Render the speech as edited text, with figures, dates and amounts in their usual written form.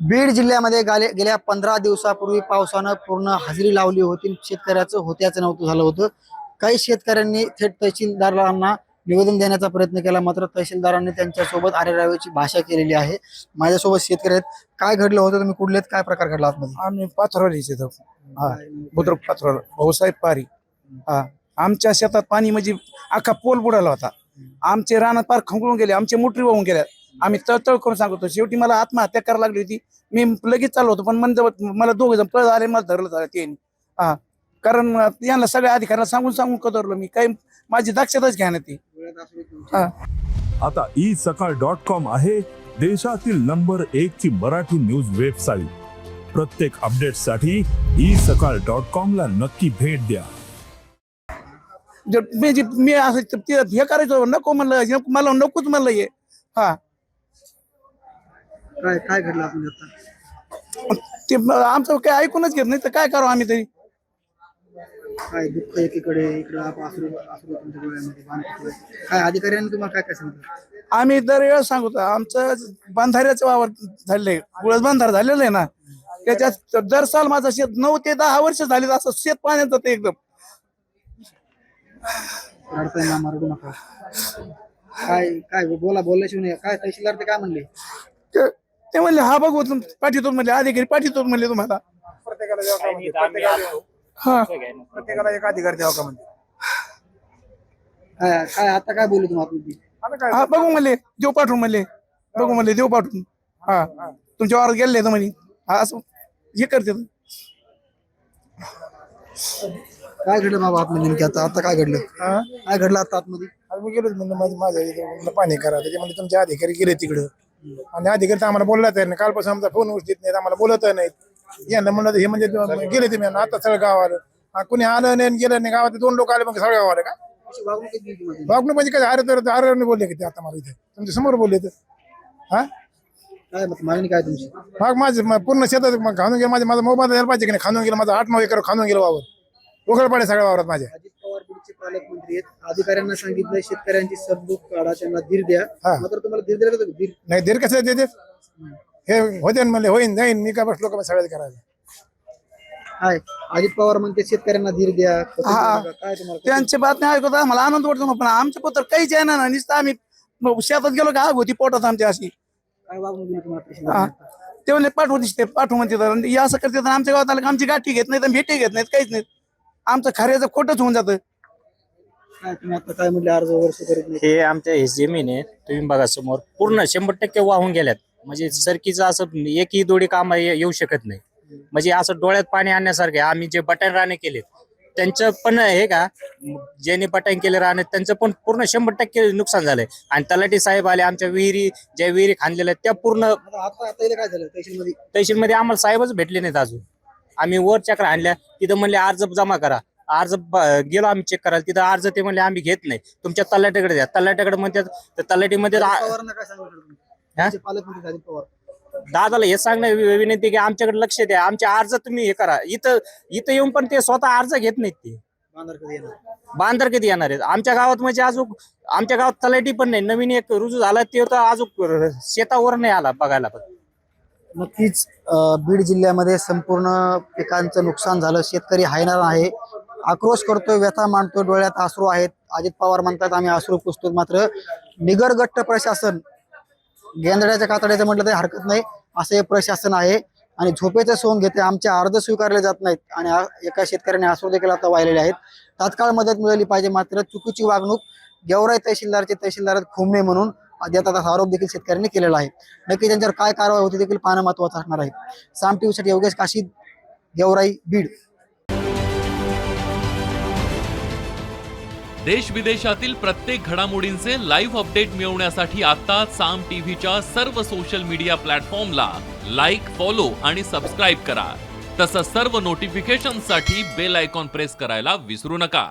बीड जिल्ह्यामध्ये गेल्या 15 दिवसापूर्वी पावसानं पूर्ण हजेरी लावली होती. शेतकऱ्याचं होत्याचं नव्हतं झालं होतं. काही शेतकऱ्यांनी थेट तहसीलदारांना निवेदन देण्याचा प्रयत्न केला, मात्र तहसीलदारांनी त्यांच्यासोबत आरेरावीची भाषा केलेली आहे. माझ्यासोबत शेतकरी आहेत. काय घडलं होतं, तुम्ही कुठलेत, काय प्रकार घडला आतमध्ये? आम्ही पाथरवाडीचे जाऊ. हा, बुद्रुक पाथरवाड भाऊसाहेब पारी. हा, आमच्या शेतात पाणी म्हणजे अख्खा पोल बुडाला होता. आमचे रानात पार खंगळून गेले, आमचे मोटरी वाहून गेल्या. आम्ही तळतळ करून सांगतो. शेवटी मला आत्महत्या करायला लागली होती. मी लगेच चाललो होतो, पण मला दोघ जण पळ आले, मला धरलं झालं त्यांनी. हा, कारण यांना सगळ्या अधिकाऱ्यांना सांगून कदरलो मी, काही माझी दक्षताच घ्या ना ती. आता isakal.com आहे देशातील नंबर 1 ची मराठी न्यूज वेबसाईट. प्रत्येक अपडेटसाठी isakal.com ला नक्की भेट द्या. मी असं हे करायचं नको म्हणलं, मला नकोच म्हणलं हे. हा, काय घडलं आपण आता? ते आमचं काय ऐकूनच घेत नाही, तर काय करावं आम्ही तरी. काय दुःख एकीकडे, इकडे अश्रू तुमच्या डोळ्यामध्ये बाण फुटले. काय अधिकाऱ्यांनी तुम्हाला काय सांगितलं? आम्ही दरवेळेस सांगतो, आमचं बांधाऱ्याचं वावर झालेलं आहे, गुळस बांधार झालेलं आहे ना, त्याच्यात दर साल माझं शेत 9 ते 10 वर्ष झाले असं शेत पाण्यात जातं एकदम. रडताना मारू नका. काय बोलल्याशिवाय काय तहसीलदार ते काय म्हणले? ते म्हणले हा बघू पाठवतो म्हणले, अधिकारी पाठवतो म्हणले तुम्हाला. हा, प्रत्येकाला एक अधिकार द्यावा का म्हणजे. काय आता काय बोलू तुम्हाला? हा, बघू म्हणले, देव पाठवून म्हणले, बघू म्हणले देव पाठवून. हा, तुमच्या वावरात गेले तर म्हणे. हा, असं हे करते. काय घडलं बाबा आतमध्ये नेमकी? आता काय घडलं? काय घडलं आता आतमध्ये? मी गेलो म्हणलं माझ्या इथं पाणी करा, त्याच्यामध्ये तुमचे अधिकारी गेले तिकडं, आणि अधिकारी तर आम्हाला बोलला तर नाही. कालपासून आमचा फोन उचलत नाहीत, आम्हाला बोलत नाहीत. यांना म्हणलं हे म्हणजे गेले तुम्ही आता सगळं गाव आलं, कुणी आलं नाही गेलं नाही. गावात 2 लोक आले, मग सगळं गाव आलं का? वागणूक म्हणजे काय? अरे बोलले की ते आता मला इथे तुमच्या समोर बोलले तर. हा, काय मागणी काय तुमची? मग माझं पूर्ण शेतात खाणून गेलं. माझा मोबाईल द्यायला पाहिजे की नाही? खाणून गेलं माझं 8-9 एकर खाणून गेलं वावर. उघड पाडे सगळ्या वावरात माझ्या. अजित पवार बीडचे पालकमंत्री आहेत. अधिकाऱ्यांना सांगितलं शेतकऱ्यांची सबदूक काढा, त्यांना धीर द्या. मात्र तुम्हाला धीर दिला धीर नाही. धीर कसं देते? हे होते म्हणले होईन जाईन, मी काय बसलो का सगळ्यात करायला. काय अजित पवार म्हणते शेतकऱ्यांना धीर द्या. काय तुम्हाला त्यांची बातमी ऐकतो आम्हाला आनंद वाटतो ना, पण आमचं पत्र काहीच आहे ना. नुसतं आम्ही शेतात गेलो का आग होती पोटात आमच्या अशी. काय वागणूक दिली तुम्हाला? ते म्हणले पाठवू म्हणते, असं करते. आमच्या गावात आलं का आमची गाठी घेत नाहीत, भेटी घेत नाहीत, काहीच नाही. आमचं खऱ्याचं खोटंच होऊन जातं. काय तुम्ही आता काय म्हणले अर्ज वर्ष करीत नाही? हे आमच्या हे जमीन आहे, तुम्ही बघा समोर पूर्ण 100% वाहून गेल्यात. म्हणजे सरकीचं असं एकही दोडी काम येऊ शकत नाही. म्हणजे असं डोळ्यात पाणी आणण्यासारखे. आम्ही जे बटन राणे केलेत त्यांचं पण हे का, ज्यांनी बटन केले राणे त्यांचं पण पूर्ण 100% नुकसान झालंय. आणि तलाठी साहेब आले, आमच्या ज्या विहिरी खांदलेल्या त्या पूर्ण. आता काय झालं तहसीलमध्ये? तहसीलमध्ये आम्हाला साहेबच भेटले नाहीत अजून. आम्ही वर चक्र आणल्या, तिथं म्हणले अर्ज जमा करा. अर्ज गेलो आम्ही चेक करायला, तिथं अर्ज ते म्हणले आम्ही घेत नाही, तुमच्या तलाट्याकडे द्या. तलाट्याकडे म्हणतात, तर तलाठीमध्ये दादाला हे सांगणं विनंती की आमच्याकडे लक्ष द्या, आमचे अर्ज तुम्ही हे करा. इथं येऊन पण ते स्वतः अर्ज घेत नाहीत. ते बांधर कधी येणार आहेत आमच्या गावात? म्हणजे अजून आमच्या गावात तलाठी पण नाही. नवीन एक रुजू झाला ते तर अजून शेतावर नाही आला बघायला. पण नक्कीच बीड जिल्ह्यामध्ये संपूर्ण पिकांचं नुकसान झालं. शेतकरी हैराण आहे, आक्रोश करतोय, व्यथा मांडतोय, डोळ्यात अश्रू आहेत. अजित पवार म्हणतात आम्ही अश्रू पुसतो, मात्र निगरगट्ट प्रशासन, गेंदड्याच्या कातड्याचं म्हटलं तरी हरकत नाही असं हे प्रशासन आहे. आणि झोपेचं सोंग घेते. आमचे अर्ज स्वीकारले जात नाहीत आणि एका शेतकऱ्याने अश्रू देखील आता वाहिलेले आहेत. तात्काळ मदत मिळाली पाहिजे, मात्र चुकीची वागणूक गेवराई तहसीलदार खुमणे म्हणून देतात असा आरोप देखील शेतकऱ्यांनी केलेला आहे. नक्की त्यांच्यावर काय कारवाई होती देखील पाहणं महत्वाचं असणार आहे. साम टीव्ही साठी योगेश काशी, गेवराई, बीड. देश विदेशातील प्रत्येक घडामोडींचे लाईव्ह अपडेट मिळवण्यासाठी आता साम टीव्हीच्या सर्व सोशल मीडिया प्लॅटफॉर्मला लाईक, फॉलो आणि सबस्क्राईब करा. तसंच सर्व नोटिफिकेशनसाठी बेल आयकॉन प्रेस करायला विसरू नका.